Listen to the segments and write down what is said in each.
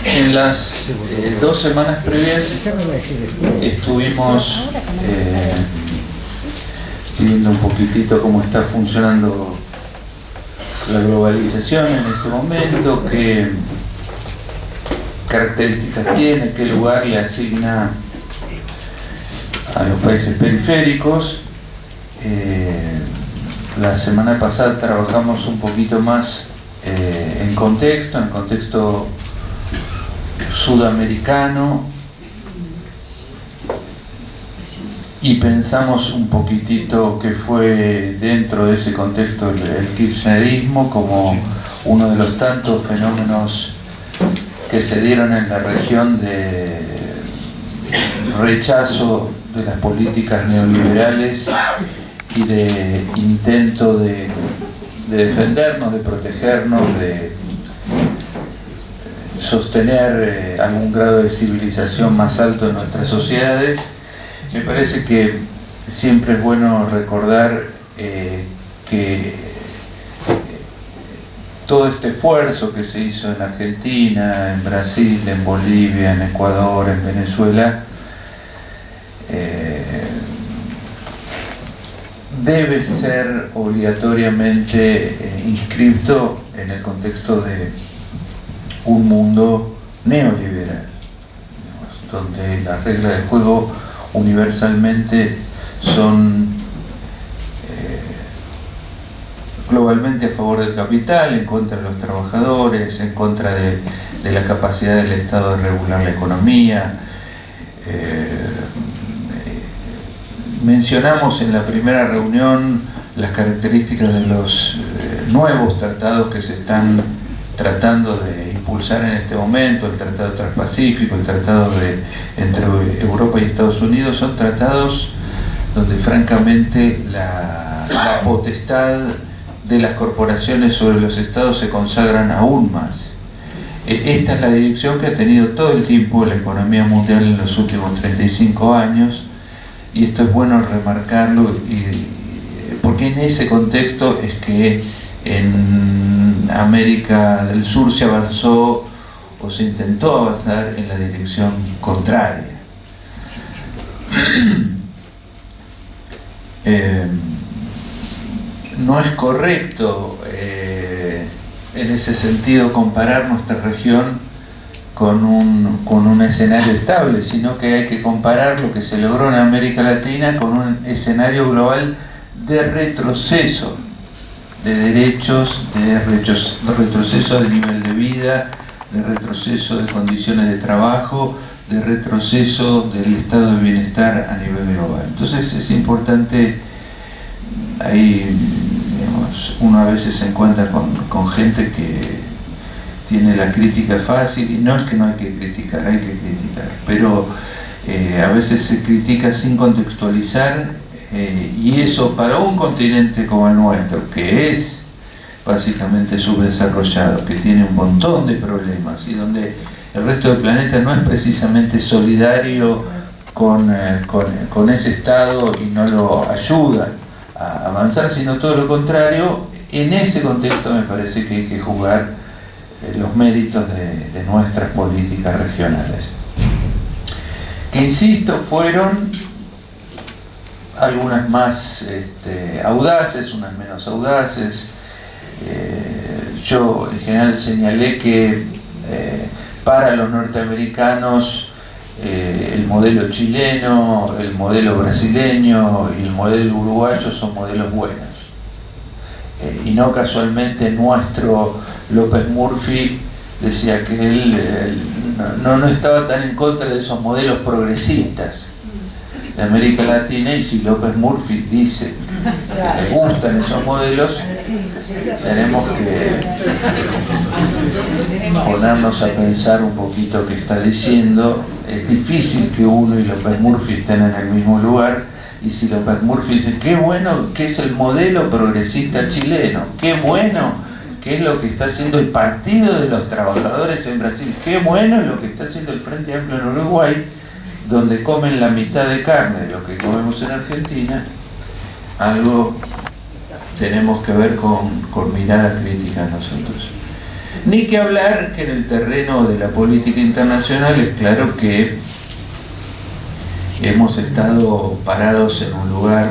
En las 2 semanas previas estuvimos viendo un poquitito cómo está funcionando la globalización en este momento, qué características tiene, qué lugar le asigna a los países periféricos. La semana pasada trabajamos un poquito más en contexto sudamericano, y pensamos un poquitito que fue dentro de ese contexto el kirchnerismo como uno de los tantos fenómenos que se dieron en la región de rechazo de las políticas neoliberales y de intento de defendernos, de protegernos, de sostener algún grado de civilización más alto en nuestras sociedades. Me parece que siempre es bueno recordar que todo este esfuerzo que se hizo en Argentina, en Brasil, en Bolivia, en Ecuador, en Venezuela, debe ser obligatoriamente inscripto en el contexto de un mundo neoliberal, donde las reglas del juego universalmente son globalmente a favor del capital, en contra de los trabajadores, en contra de la capacidad del Estado de regular la economía. Mencionamos en la primera reunión las características de los nuevos tratados que se están tratando de impulsar en este momento, el Tratado Transpacífico, el Tratado entre Europa y Estados Unidos. Son tratados donde francamente la potestad de las corporaciones sobre los estados se consagran aún más. Esta es la dirección que ha tenido todo el tiempo la economía mundial en los últimos 35 años, y esto es bueno remarcarlo, porque en ese contexto es que en América del Sur se avanzó o se intentó avanzar en la dirección contraria. No es correcto en ese sentido comparar nuestra región con un escenario estable, sino que hay que comparar lo que se logró en América Latina con un escenario global de retroceso de derechos, de retroceso de nivel de vida, de retroceso de condiciones de trabajo, de retroceso del estado de bienestar a nivel global. Entonces es importante, ahí digamos, uno a veces se encuentra con gente que tiene la crítica fácil, y no es que no hay que criticar, hay que criticar, pero a veces se critica sin contextualizar, y eso para un continente como el nuestro, que es básicamente subdesarrollado, que tiene un montón de problemas y donde el resto del planeta no es precisamente solidario con ese estado y no lo ayuda a avanzar, sino todo lo contrario. En ese contexto me parece que hay que jugar los méritos de nuestras políticas regionales, que insisto, fueron algunas más audaces, unas menos audaces. Yo en general señalé que para los norteamericanos el modelo chileno, el modelo brasileño y el modelo uruguayo son modelos buenos. Y no casualmente nuestro López Murphy decía que él no estaba tan en contra de esos modelos progresistas de América Latina, y si López Murphy dice que le gustan esos modelos, tenemos que ponernos a pensar un poquito qué está diciendo. Es difícil que uno y López Murphy estén en el mismo lugar, y si López Murphy dice qué bueno que es el modelo progresista chileno, qué bueno que es lo que está haciendo el Partido de los Trabajadores en Brasil, qué bueno es lo que está haciendo el Frente Amplio en Uruguay, donde comen la mitad de carne de lo que comemos en Argentina, algo tenemos que ver con mirada crítica nosotros. Ni que hablar que en el terreno de la política internacional es claro que hemos estado parados en un lugar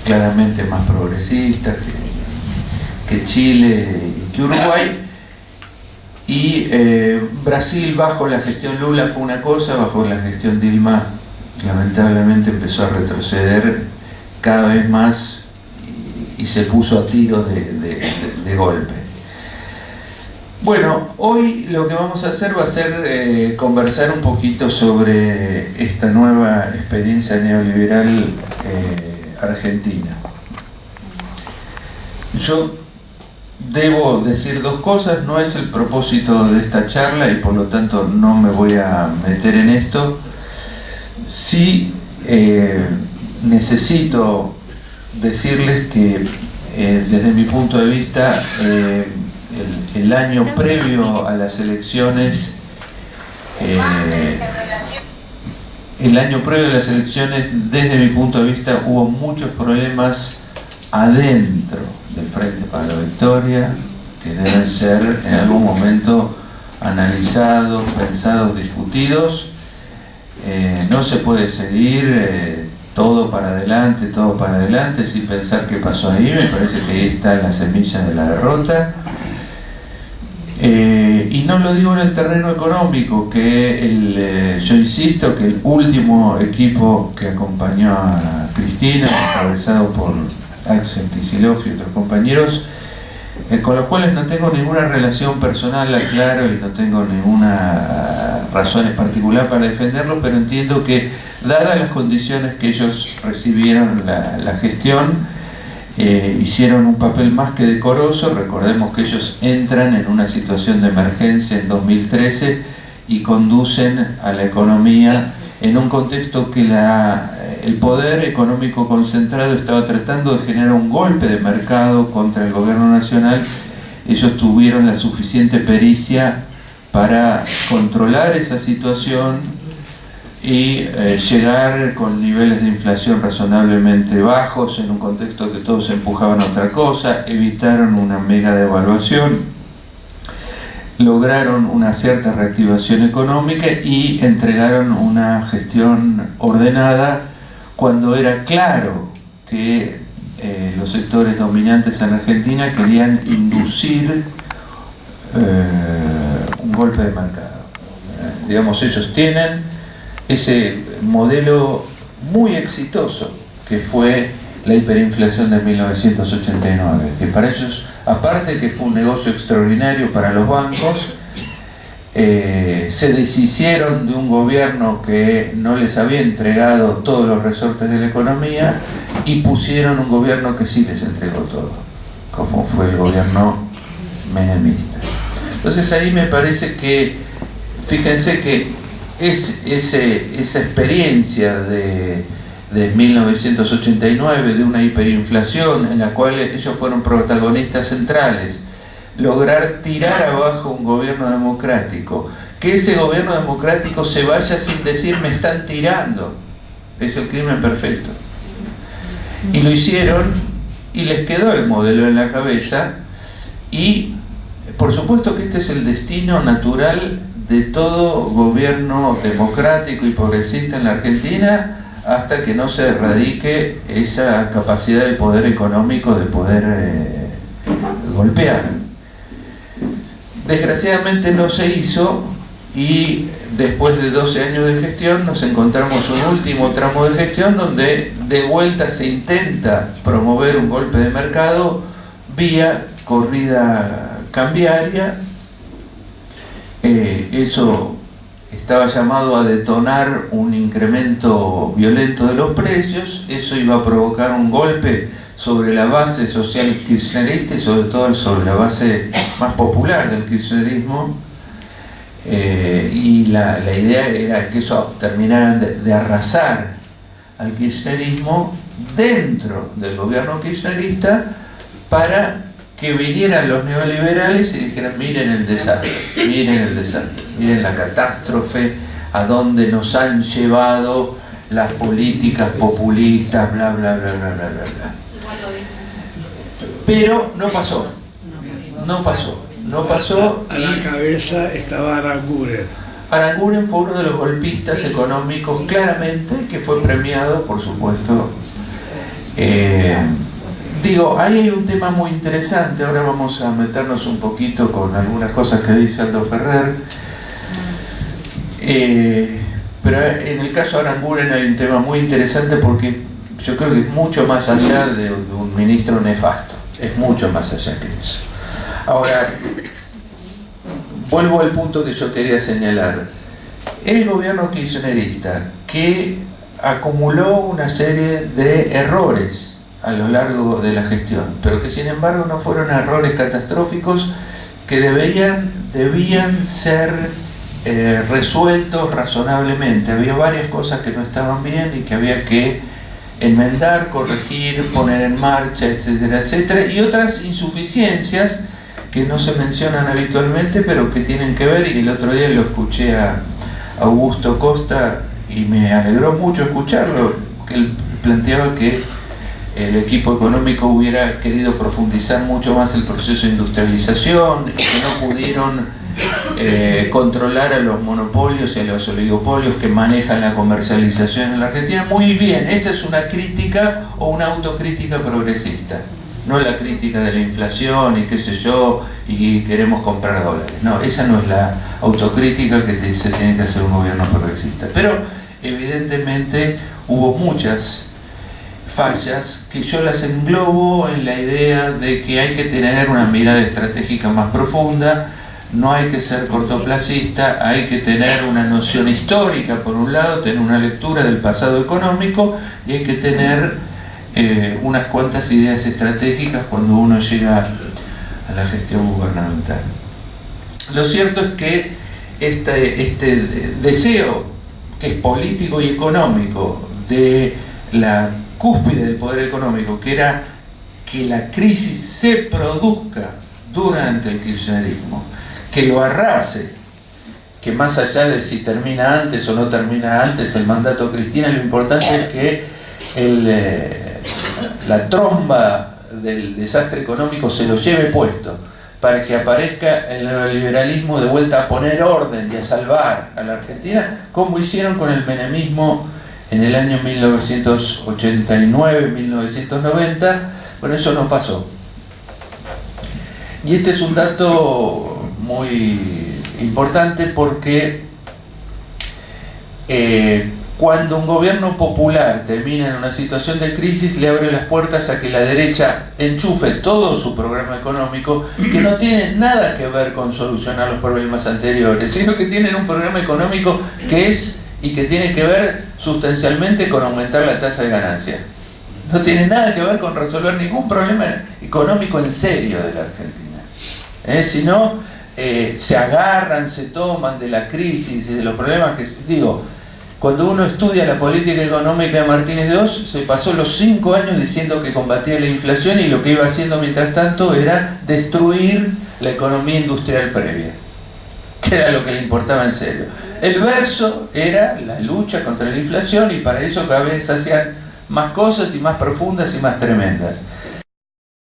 claramente más progresista que Chile y que Uruguay, y Brasil bajo la gestión Lula fue una cosa, bajo la gestión Dilma lamentablemente empezó a retroceder cada vez más y se puso a tiro de golpe. Bueno, hoy lo que vamos a hacer va a ser conversar un poquito sobre esta nueva experiencia neoliberal argentina. Yo debo decir dos cosas, no es el propósito de esta charla y por lo tanto no me voy a meter en esto. Sí necesito decirles que desde mi punto de vista el año previo a las elecciones desde mi punto de vista hubo muchos problemas adentro del Frente para la Victoria que deben ser en algún momento analizados, pensados, discutidos. No se puede seguir todo para adelante sin pensar qué pasó ahí. Me parece que ahí está la semilla de la derrota. Y no lo digo en el terreno económico, que yo insisto que el último equipo que acompañó a Cristina, encabezado por Axel Kicillof y otros compañeros, con los cuales no tengo ninguna relación personal, aclaro, y no tengo ninguna razón en particular para defenderlos, pero entiendo que, dadas las condiciones que ellos recibieron la gestión, hicieron un papel más que decoroso. Recordemos que ellos entran en una situación de emergencia en 2013 y conducen a la economía en un contexto que el poder económico concentrado estaba tratando de generar un golpe de mercado contra el gobierno nacional. Ellos tuvieron la suficiente pericia para controlar esa situación y llegar con niveles de inflación razonablemente bajos en un contexto que todos empujaban a otra cosa, evitaron una mega devaluación, lograron una cierta reactivación económica y entregaron una gestión ordenada cuando era claro que los sectores dominantes en Argentina querían inducir un golpe de mercado. Digamos, ellos tienen ese modelo muy exitoso que fue la hiperinflación de 1989, que para ellos, aparte que fue un negocio extraordinario para los bancos, se deshicieron de un gobierno que no les había entregado todos los resortes de la economía y pusieron un gobierno que sí les entregó todo, como fue el gobierno menemista. Entonces ahí me parece que, fíjense que esa experiencia de 1989, de una hiperinflación en la cual ellos fueron protagonistas centrales, lograr tirar abajo un gobierno democrático, que ese gobierno democrático se vaya sin decir me están tirando, es el crimen perfecto. Y lo hicieron y les quedó el modelo en la cabeza, y por supuesto que este es el destino natural de todo gobierno democrático y progresista en la Argentina, hasta que no se erradique esa capacidad del poder económico de poder golpear. Desgraciadamente no se hizo, y después de 12 años de gestión nos encontramos un último tramo de gestión donde de vuelta se intenta promover un golpe de mercado vía corrida cambiaria. Eso estaba llamado a detonar un incremento violento de los precios. Eso iba a provocar un golpe sobre la base social kirchnerista y sobre todo sobre la base más popular del kirchnerismo, y la idea era que eso terminara de arrasar al kirchnerismo dentro del gobierno kirchnerista, para que vinieran los neoliberales y dijeran miren el desastre, miren la catástrofe, a dónde nos han llevado las políticas populistas, bla bla bla bla bla bla bla. Pero no pasó. no pasó. No pasó. A la cabeza estaba Aranguren. Aranguren fue uno de los golpistas económicos, claramente, que fue premiado, por supuesto. Digo, ahí hay un tema muy interesante. Ahora vamos a meternos un poquito con algunas cosas que dice Aldo Ferrer. Pero en el caso de Aranguren hay un tema muy interesante porque yo creo que es mucho más allá de un ministro nefasto. Es mucho más allá que eso. Ahora, vuelvo al punto que yo quería señalar. El gobierno kirchnerista, que acumuló una serie de errores a lo largo de la gestión, pero que sin embargo no fueron errores catastróficos, que debían ser resueltos razonablemente. Había varias cosas que no estaban bien y que había que enmendar, corregir, poner en marcha, etcétera, etcétera, y otras insuficiencias que no se mencionan habitualmente, pero que tienen que ver, y el otro día lo escuché a Augusto Costa y me alegró mucho escucharlo, que él planteaba que el equipo económico hubiera querido profundizar mucho más el proceso de industrialización, y que no pudieron controlar a los monopolios y a los oligopolios que manejan la comercialización en la Argentina. Muy bien, esa es una crítica o una autocrítica progresista, no la crítica de la inflación y qué sé yo, y queremos comprar dólares. No, esa no es la autocrítica que se tiene que hacer un gobierno progresista. Pero evidentemente hubo muchas fallas que yo las englobo en la idea de que hay que tener una mirada estratégica más profunda. No hay que ser cortoplacista, hay que tener una noción histórica, por un lado, tener una lectura del pasado económico, y hay que tener unas cuantas ideas estratégicas cuando uno llega a la gestión gubernamental. Lo cierto es que este deseo, que es político y económico, de la cúspide del poder económico, que era que la crisis se produzca durante el kirchnerismo, que lo arrase, que más allá de si termina antes o no termina antes el mandato de Cristina, lo importante es que la tromba del desastre económico se lo lleve puesto, para que aparezca el neoliberalismo de vuelta a poner orden y a salvar a la Argentina, como hicieron con el menemismo en el año 1989-1990. Bueno, eso no pasó. Y este es un dato muy importante porque cuando un gobierno popular termina en una situación de crisis, le abre las puertas a que la derecha enchufe todo su programa económico, que no tiene nada que ver con solucionar los problemas anteriores, sino que tienen un programa económico que es y que tiene que ver sustancialmente con aumentar la tasa de ganancia. No tiene nada que ver con resolver ningún problema económico en serio de la Argentina. Sino se agarran, se toman de la crisis y de los problemas que... Digo, cuando uno estudia la política económica de Martínez de Oz, se pasó los 5 años diciendo que combatía la inflación y lo que iba haciendo mientras tanto era destruir la economía industrial previa, que era lo que le importaba en serio. El verso era la lucha contra la inflación, y para eso cada vez hacían más cosas y más profundas y más tremendas.